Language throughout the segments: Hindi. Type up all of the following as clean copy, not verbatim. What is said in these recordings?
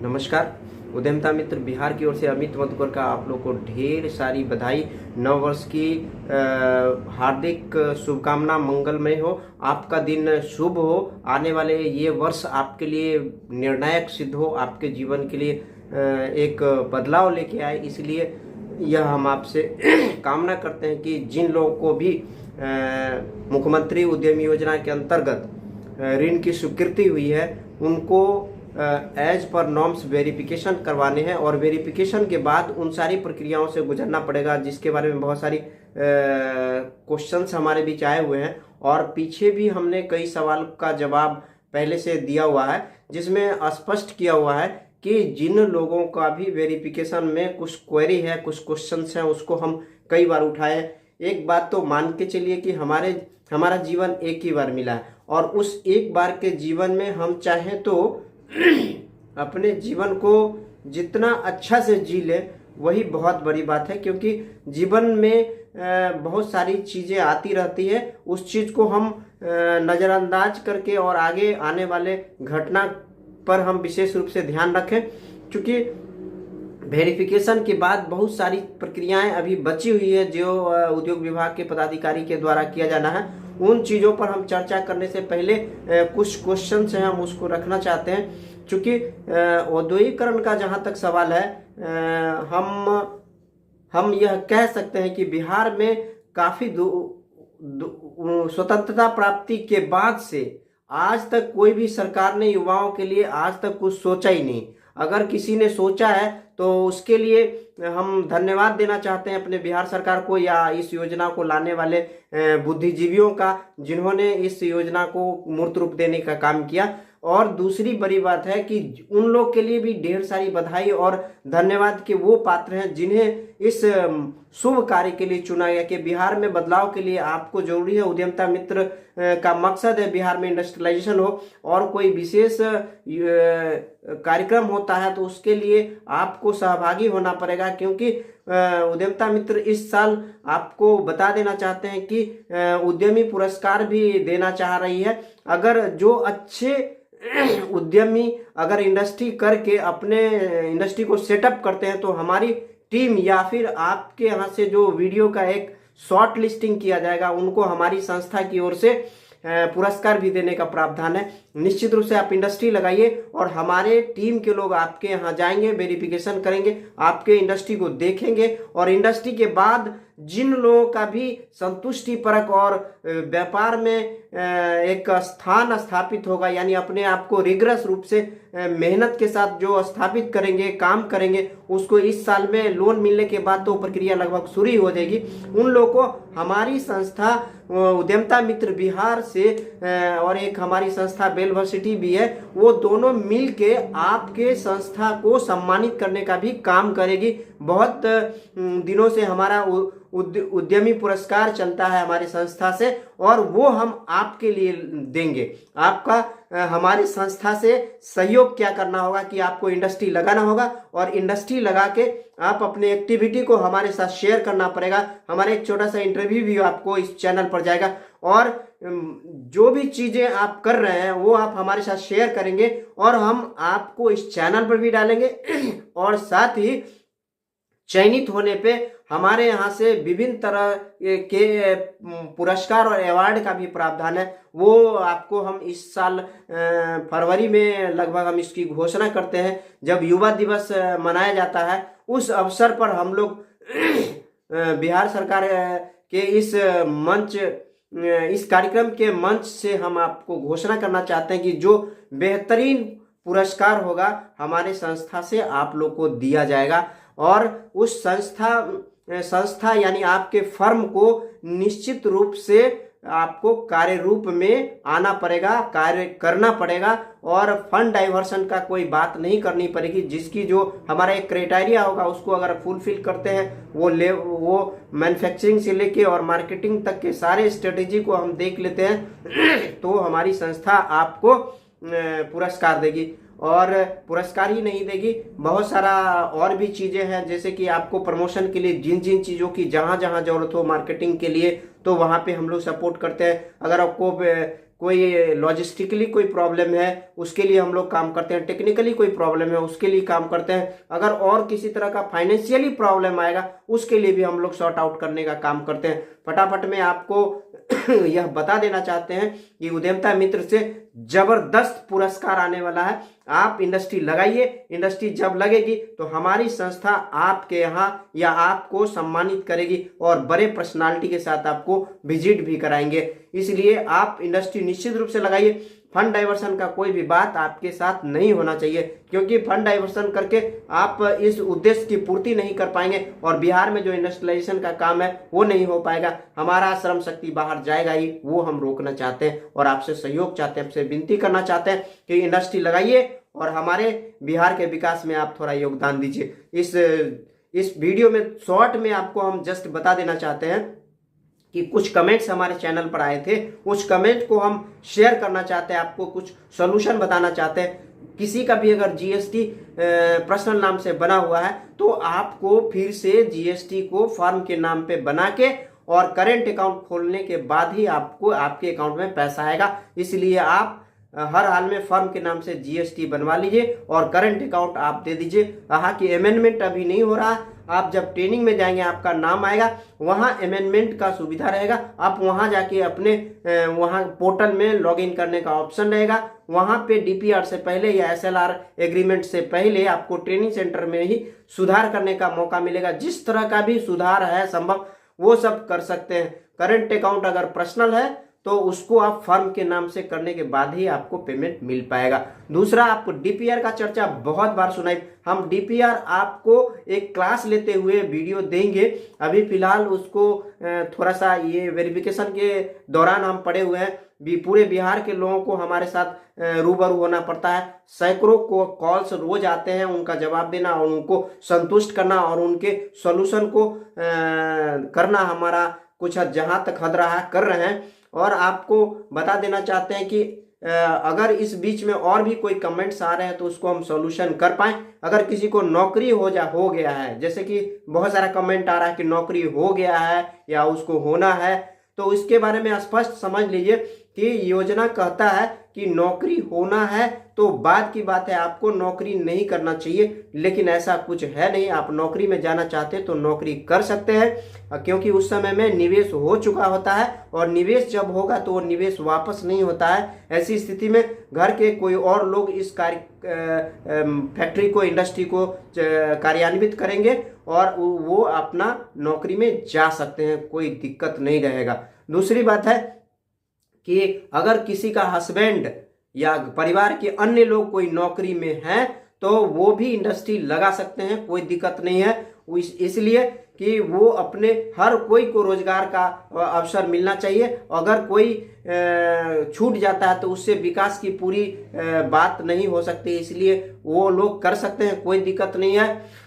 नमस्कार। उद्यमिता मित्र बिहार की ओर से अमित मधुकर का आप लोग को ढेर सारी बधाई। नव वर्ष की हार्दिक शुभकामना मंगलमय हो। आपका दिन शुभ हो। आने वाले ये वर्ष आपके लिए निर्णायक सिद्ध हो, आपके जीवन के लिए एक बदलाव लेके आए। इसलिए यह हम आपसे कामना करते हैं कि जिन लोगों को भी मुख्यमंत्री उद्यमी योजना के अंतर्गत ऋण की स्वीकृति हुई है उनको एज पर नॉर्म्स वेरिफिकेशन करवाने हैं और वेरिफिकेशन के बाद उन सारी प्रक्रियाओं से गुजरना पड़ेगा, जिसके बारे में बहुत सारी क्वेश्चंस हमारे बीच आए हुए हैं और पीछे भी हमने कई सवाल का जवाब पहले से दिया हुआ है, जिसमें स्पष्ट किया हुआ है कि जिन लोगों का भी वेरिफिकेशन में कुछ क्वेरी है, कुछ क्वेश्चंस हैं, उसको हम कई बार उठाए। एक बात तो मान के चलिए कि हमारा जीवन एक ही बार मिला है और उस एक बार के जीवन में हम चाहें तो अपने जीवन को जितना अच्छा से जी ले वही बहुत बड़ी बात है, क्योंकि जीवन में बहुत सारी चीज़ें आती रहती है। उस चीज़ को हम नज़रअंदाज करके और आगे आने वाले घटना पर हम विशेष रूप से ध्यान रखें, क्योंकि वेरिफिकेशन के बाद बहुत सारी प्रक्रियाएं अभी बची हुई है जो उद्योग विभाग के पदाधिकारी के द्वारा किया जाना है। उन चीज़ों पर हम चर्चा करने से पहले कुछ क्वेश्चन हैं हम उसको रखना चाहते हैं, क्योंकि औद्योगिकरण का जहां तक सवाल है हम यह कह सकते हैं कि बिहार में काफ़ी स्वतंत्रता प्राप्ति के बाद से आज तक कोई भी सरकार ने युवाओं के लिए आज तक कुछ सोचा ही नहीं। अगर किसी ने सोचा है तो उसके लिए हम धन्यवाद देना चाहते हैं अपने बिहार सरकार को या इस योजना को लाने वाले बुद्धिजीवियों का, जिन्होंने इस योजना को मूर्त रूप देने का काम किया। और दूसरी बड़ी बात है कि उन लोग के लिए भी ढेर सारी बधाई और धन्यवाद के वो पात्र हैं जिन्हें इस शुभ कार्य के लिए चुना गया कि बिहार में बदलाव के लिए आपको जरूरी है। उद्यमिता मित्र का मकसद है बिहार में इंडस्ट्रियलाइजेशन हो और कोई विशेष कार्यक्रम होता है तो उसके लिए आपको सहभागी होना पड़ेगा, क्योंकि उद्यमिता मित्र इस साल आपको बता देना चाहते हैं कि उद्यमी पुरस्कार भी देना चाह रही है। अगर जो अच्छे उद्यमी अगर इंडस्ट्री करके अपने इंडस्ट्री को सेटअप करते हैं तो हमारी टीम या फिर आपके यहाँ से जो वीडियो का एक शॉर्ट लिस्टिंग किया जाएगा उनको हमारी संस्था की ओर से पुरस्कार भी देने का प्रावधान है। निश्चित रूप से आप इंडस्ट्री लगाइए और हमारे टीम के लोग आपके यहाँ जाएंगे, वेरिफिकेशन करेंगे, आपके इंडस्ट्री को देखेंगे और इंडस्ट्री के बाद जिन लोगों का भी संतुष्टि परक और व्यापार में एक स्थान स्थापित होगा, यानी अपने आप को रिगरस रूप से मेहनत के साथ जो स्थापित करेंगे, काम करेंगे, उसको इस साल में लोन मिलने के बाद तो प्रक्रिया लगभग शुरू हो जाएगी। उन लोगों को हमारी संस्था उद्यमिता मित्र बिहार से और एक हमारी संस्था बेलवर्सिटी भी है, वो दोनों मिल के आपके संस्था को सम्मानित करने का भी काम करेगी। बहुत दिनों से हमारा उद्यमी पुरस्कार चलता है हमारी संस्था से और वो हम आपके लिए देंगे। आपका हमारी संस्था से सहयोग क्या करना होगा कि आपको इंडस्ट्री लगाना होगा और इंडस्ट्री लगा के आप अपने एक्टिविटी को हमारे साथ शेयर करना पड़ेगा। हमारा एक छोटा सा इंटरव्यू भी आपको इस चैनल पर जाएगा और जो भी चीज़ें आप कर रहे हैं वो आप हमारे साथ शेयर करेंगे और हम आपको इस चैनल पर भी डालेंगे और साथ ही चयनित होने पे हमारे यहाँ से विभिन्न तरह के पुरस्कार और अवार्ड का भी प्रावधान है। वो आपको हम इस साल फरवरी में लगभग हम इसकी घोषणा करते हैं, जब युवा दिवस मनाया जाता है। उस अवसर पर हम लोग बिहार सरकार के इस कार्यक्रम के मंच से हम आपको घोषणा करना चाहते हैं कि जो बेहतरीन पुरस्कार होगा हमारे संस्था से आप लोग को दिया जाएगा और उस संस्था यानी आपके फर्म को निश्चित रूप से आपको कार्य रूप में आना पड़ेगा, कार्य करना पड़ेगा और फंड डाइवर्सन का कोई बात नहीं करनी पड़ेगी। जिसकी जो हमारा एक क्राइटेरिया होगा उसको अगर फुलफिल करते हैं वो मैन्युफैक्चरिंग से लेके और मार्केटिंग तक के सारे स्ट्रेटेजी को हम देख लेते हैं तो हमारी संस्था आपको पुरस्कार देगी। और पुरस्कार ही नहीं देगी, बहुत सारा और भी चीज़ें हैं, जैसे कि आपको प्रमोशन के लिए जिन जिन चीज़ों की जहाँ जहाँ जरूरत हो मार्केटिंग के लिए तो वहाँ पे हम लोग सपोर्ट करते हैं। अगर आपको कोई लॉजिस्टिकली कोई प्रॉब्लम है उसके लिए हम लोग काम करते हैं, टेक्निकली कोई प्रॉब्लम है उसके लिए काम करते हैं, अगर और किसी तरह का फाइनेंशियली प्रॉब्लम आएगा उसके लिए भी हम लोग सॉर्ट आउट करने का काम करते हैं। फटाफट में आपको यह बता देना चाहते हैं कि उद्यमिता मित्र से जबरदस्त पुरस्कार आने वाला है। आप इंडस्ट्री लगाइए, इंडस्ट्री जब लगेगी तो हमारी संस्था आपके यहाँ या आपको सम्मानित करेगी और बड़े पर्सनालिटी के साथ आपको विजिट भी कराएंगे। इसलिए आप इंडस्ट्री निश्चित रूप से लगाइए। फंड डाइवर्सन का कोई भी बात आपके साथ नहीं होना चाहिए, क्योंकि फंड डाइवर्सन करके आप इस उद्देश्य की पूर्ति नहीं कर पाएंगे और बिहार में जो इंडस्ट्रियलाइजेशन का काम है वो नहीं हो पाएगा। हमारा श्रम शक्ति बाहर जाएगा ही, वो हम रोकना चाहते हैं और आपसे सहयोग चाहते हैं, आपसे विनती करना चाहते हैं कि इंडस्ट्री लगाइए और हमारे बिहार के विकास में आप थोड़ा योगदान दीजिए। इस वीडियो में शॉर्ट में आपको हम जस्ट बता देना चाहते हैं कि कुछ कमेंट्स हमारे चैनल पर आए थे, उस कमेंट को हम शेयर करना चाहते हैं, आपको कुछ सॉल्यूशन बताना चाहते हैं। किसी का भी अगर जीएसटी पर्सनल नाम से बना हुआ है तो आपको फिर से जीएसटी को फर्म के नाम पे बना के और करेंट अकाउंट खोलने के बाद ही आपको आपके अकाउंट में पैसा आएगा। इसलिए आप हर हाल में फर्म के नाम से जीएसटी बनवा लीजिए और करंट अकाउंट आप दे दीजिए। कहा कि अमेंडमेंट अभी नहीं हो रहा, आप जब ट्रेनिंग में जाएंगे आपका नाम आएगा, वहां अमेंडमेंट का सुविधा रहेगा। आप वहां जाके अपने वहां पोर्टल में लॉगिन करने का ऑप्शन रहेगा। वहां पे डीपीआर से पहले या एसएलआर एग्रीमेंट से पहले आपको ट्रेनिंग सेंटर में ही सुधार करने का मौका मिलेगा। जिस तरह का भी सुधार है संभव वो सब कर सकते हैं। करंट अकाउंट अगर पर्सनल है तो उसको आप फर्म के नाम से करने के बाद ही आपको पेमेंट मिल पाएगा। दूसरा, आपको डीपीआर का चर्चा बहुत बार सुनाई, हम डीपीआर आपको एक क्लास लेते हुए वीडियो देंगे। अभी फिलहाल उसको थोड़ा सा ये वेरिफिकेशन के दौरान हम पड़े हुए हैं। पूरे बिहार के लोगों को हमारे साथ रूबरू होना पड़ता है। सैकड़ों को कॉल्स रोज आते हैं, उनका जवाब देना और उनको संतुष्ट करना और उनके सॉल्यूशन को करना हमारा कुछ जहां तक हद रहा है कर रहे हैं। और आपको बता देना चाहते हैं कि अगर इस बीच में और भी कोई कमेंट्स आ रहे हैं तो उसको हम सॉल्यूशन कर पाएं। अगर किसी को नौकरी हो गया है, जैसे कि बहुत सारा कमेंट आ रहा है कि नौकरी हो गया है या उसको होना है, तो इसके बारे में स्पष्ट समझ लीजिए कि योजना कहता है कि नौकरी होना है तो बाद की बात है, आपको नौकरी नहीं करना चाहिए, लेकिन ऐसा कुछ है नहीं। आप नौकरी में जाना चाहते हैं तो नौकरी कर सकते हैं, क्योंकि उस समय में निवेश हो चुका होता है और निवेश जब होगा तो वो निवेश वापस नहीं होता है। ऐसी स्थिति में घर के कोई और लोग इस फैक्ट्री को, इंडस्ट्री को कार्यान्वित करेंगे और वो अपना नौकरी में जा सकते हैं, कोई दिक्कत नहीं रहेगा। दूसरी बात है कि अगर किसी का हस्बैंड या परिवार के अन्य लोग कोई नौकरी में हैं तो वो भी इंडस्ट्री लगा सकते हैं, कोई दिक्कत नहीं है। इसलिए कि वो अपने हर कोई को रोजगार का अवसर मिलना चाहिए। अगर कोई छूट जाता है तो उससे विकास की पूरी बात नहीं हो सकती, इसलिए वो लोग कर सकते हैं, कोई दिक्कत नहीं है।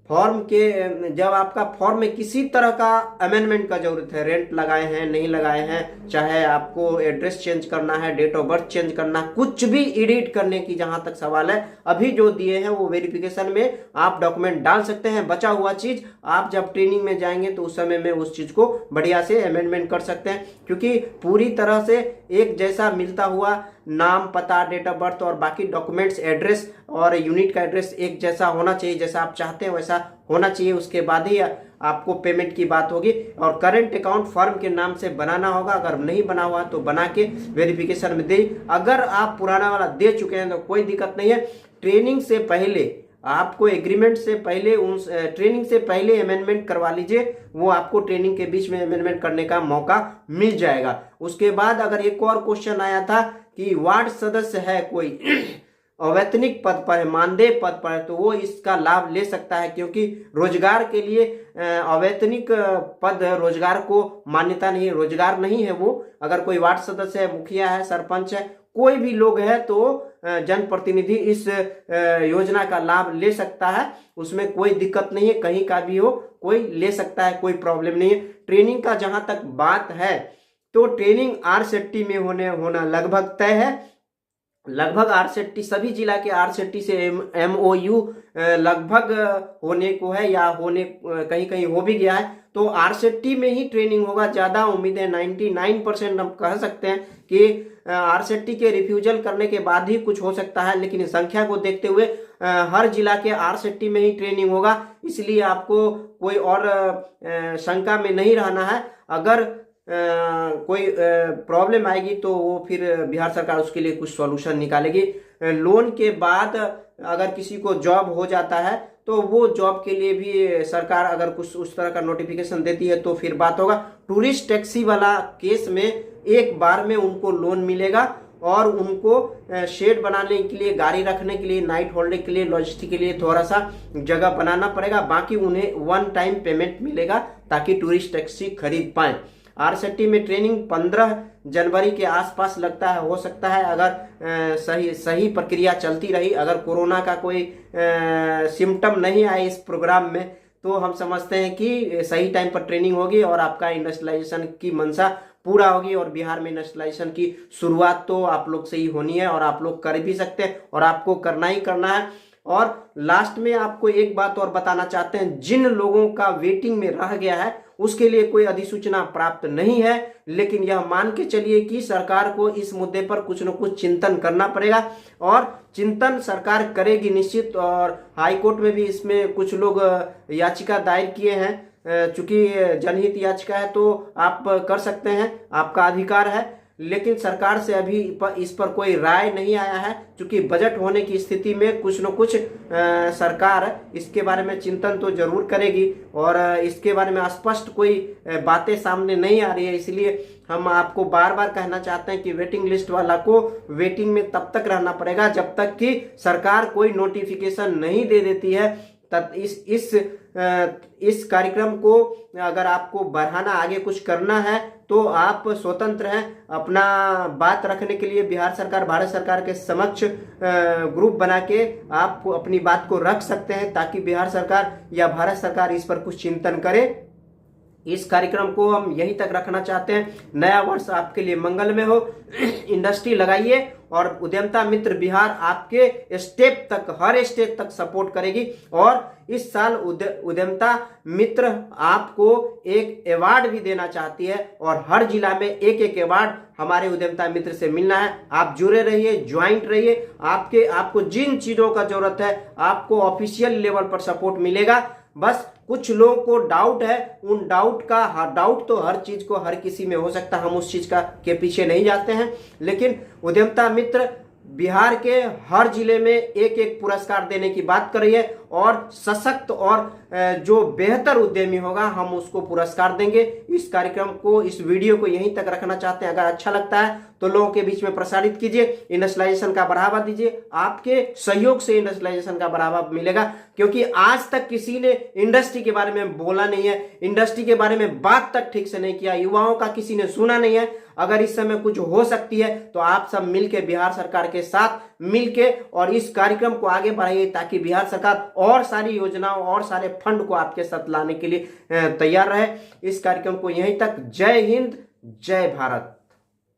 फॉर्म के जब आपका फॉर्म में किसी तरह का अमेंडमेंट का जरूरत है, रेंट लगाए हैं नहीं लगाए हैं, चाहे आपको एड्रेस चेंज करना है, डेट ऑफ बर्थ चेंज करना, कुछ भी एडिट करने की जहां तक सवाल है, अभी जो दिए हैं वो वेरिफिकेशन में आप डॉक्यूमेंट डाल सकते हैं। बचा हुआ चीज आप जब ट्रेनिंग में जाएंगे तो उस समय में उस चीज को बढ़िया से अमेंडमेंट कर सकते हैं, क्योंकि पूरी तरह से एक जैसा मिलता हुआ नाम, पता, डेट ऑफ बर्थ और बाकी डॉक्यूमेंट्स, एड्रेस और यूनिट का एड्रेस एक जैसा होना चाहिए, जैसा आप चाहते हैं वैसा होना चाहिए। उसके बाद ही आपको पेमेंट की बात होगी। और करंट अकाउंट फर्म के नाम से बनाना होगा, अगर नहीं बना हुआ तो बना के वेरिफिकेशन में दे। अगर आप पुराना वाला दे चुके हैं तो कोई दिक्कत नहीं है। ट्रेनिंग से पहले आपको एग्रीमेंट से पहले ट्रेनिंग से पहले अमेंडमेंट करवा लीजिए, वो आपको ट्रेनिंग के बीच में अमेंडमेंट करने का मौका मिल जाएगा। उसके बाद अगर एक और क्वेश्चन आया था कि वार्ड सदस्य है कोई अवैतनिक पद पर है, मानदेय पद पर है, तो वो इसका लाभ ले सकता है, क्योंकि रोजगार के लिए अवैतनिक पद रोजगार को मान्यता नहीं, रोजगार नहीं है वो। अगर कोई वार्ड सदस्य है, मुखिया है, सरपंच है, कोई भी लोग है तो जनप्रतिनिधि इस योजना का लाभ ले सकता है, उसमें कोई दिक्कत नहीं है। कहीं का भी हो कोई ले सकता है, कोई प्रॉब्लम नहीं है। ट्रेनिंग का जहां तक बात है तो ट्रेनिंग आरसेटी में होना लगभग तय है। लगभग आरसेटी सभी जिला के आरसेटी से MOU लगभग होने को है या होने कहीं कहीं हो भी गया है। तो आरसेटी में ही ट्रेनिंग होगा, ज़्यादा उम्मीद है 99% हम कह सकते हैं कि आरसेटी के रिफ्यूजल करने के बाद ही कुछ हो सकता है, लेकिन संख्या को देखते हुए हर जिला के आरसेटी में ही ट्रेनिंग होगा। इसलिए आपको कोई और शंका में नहीं रहना है। अगर कोई प्रॉब्लम आएगी तो वो फिर बिहार सरकार उसके लिए कुछ सॉल्यूशन निकालेगी। लोन के बाद अगर किसी को जॉब हो जाता है तो वो जॉब के लिए भी सरकार अगर कुछ उस तरह का नोटिफिकेशन देती है तो फिर बात होगा। टूरिस्ट टैक्सी वाला केस में एक बार में उनको लोन मिलेगा और उनको शेड बनाने के लिए, गाड़ी रखने के लिए, नाइट होल्डे के लिए, लॉजिस्टिक के लिए थोड़ा सा जगह बनाना पड़ेगा। बाकी उन्हें 1 टाइम पेमेंट मिलेगा ताकि टूरिस्ट टैक्सी खरीद पाएं। आरसेटी में ट्रेनिंग 15 जनवरी के आसपास लगता है, हो सकता है अगर सही प्रक्रिया चलती रही। अगर कोरोना का कोई सिम्टम नहीं आए इस प्रोग्राम में तो हम समझते हैं कि सही टाइम पर ट्रेनिंग होगी और आपका इंडस्ट्रियलाइजेशन की मंशा पूरा होगी। और बिहार में इंडस्ट्रियलाइजेशन की शुरुआत तो आप लोग से ही होनी है और आप लोग कर भी सकते हैं और आपको करना ही करना है। और लास्ट में आपको एक बात और बताना चाहते हैं, जिन लोगों का वेटिंग में रह गया है उसके लिए कोई अधिसूचना प्राप्त नहीं है, लेकिन यह मान के चलिए कि सरकार को इस मुद्दे पर कुछ न कुछ चिंतन करना पड़ेगा और चिंतन सरकार करेगी निश्चित। और हाईकोर्ट में भी इसमें कुछ लोग याचिका दायर किए हैं। चूंकि जनहित याचिका है तो आप कर सकते हैं, आपका अधिकार है, लेकिन सरकार से अभी इस पर कोई राय नहीं आया है। क्योंकि बजट होने की स्थिति में कुछ न कुछ सरकार इसके बारे में चिंतन तो जरूर करेगी और इसके बारे में स्पष्ट कोई बातें सामने नहीं आ रही है। इसलिए हम आपको बार बार कहना चाहते हैं कि वेटिंग लिस्ट वाला को वेटिंग में तब तक रहना पड़ेगा जब तक कि सरकार कोई नोटिफिकेशन नहीं दे देती है। तब इस कार्यक्रम को अगर आपको बढ़ाना, आगे कुछ करना है तो आप स्वतंत्र हैं। अपना बात रखने के लिए बिहार सरकार, भारत सरकार के समक्ष ग्रुप बना के आप अपनी बात को रख सकते हैं ताकि बिहार सरकार या भारत सरकार इस पर कुछ चिंतन करे। इस कार्यक्रम को हम यहीं तक रखना चाहते हैं। नया वर्ष आपके लिए मंगलमय हो। इंडस्ट्री लगाइए और उद्यमता मित्र बिहार आपके स्टेप तक, हर स्टेप तक सपोर्ट करेगी। और इस साल उद्यमता मित्र आपको एक अवार्ड भी देना चाहती है और हर जिला में एक एक अवार्ड हमारे उद्यमता मित्र से मिलना है। आप जुड़े रहिए, ज्वाइंट रहिए। आपको जिन चीजों का जरूरत है आपको ऑफिशियल लेवल पर सपोर्ट मिलेगा। बस कुछ लोगों को डाउट है, उन डाउट तो हर चीज को हर किसी में हो सकता है, हम उस चीज के पीछे नहीं जाते हैं। लेकिन उद्यमता मित्र बिहार के हर जिले में एक एक पुरस्कार देने की बात कर रही है और सशक्त और जो बेहतर उद्यमी होगा हम उसको पुरस्कार देंगे। इस कार्यक्रम को, इस वीडियो को यहीं तक रखना चाहते हैं। अगर अच्छा लगता है तो लोगों के बीच में प्रसारित कीजिए, इंडस्ट्रियलाइजेशन का बढ़ावा दीजिए। आपके सहयोग से इंडस्ट्रियलाइजेशन का बढ़ावा मिलेगा, क्योंकि आज तक किसी ने इंडस्ट्री के बारे में बोला नहीं है, इंडस्ट्री के बारे में बात तक ठीक से नहीं किया, युवाओं का किसी ने सुना नहीं है। अगर इस समय कुछ हो सकती है तो आप सब मिलके बिहार सरकार के साथ मिलके और इस कार्यक्रम को आगे बढ़ाइए ताकि बिहार सरकार और सारी योजनाओं और सारे फंड को आपके साथ लाने के लिए तैयार रहे। इस कार्यक्रम को यहीं तक। जय हिंद, जय भारत।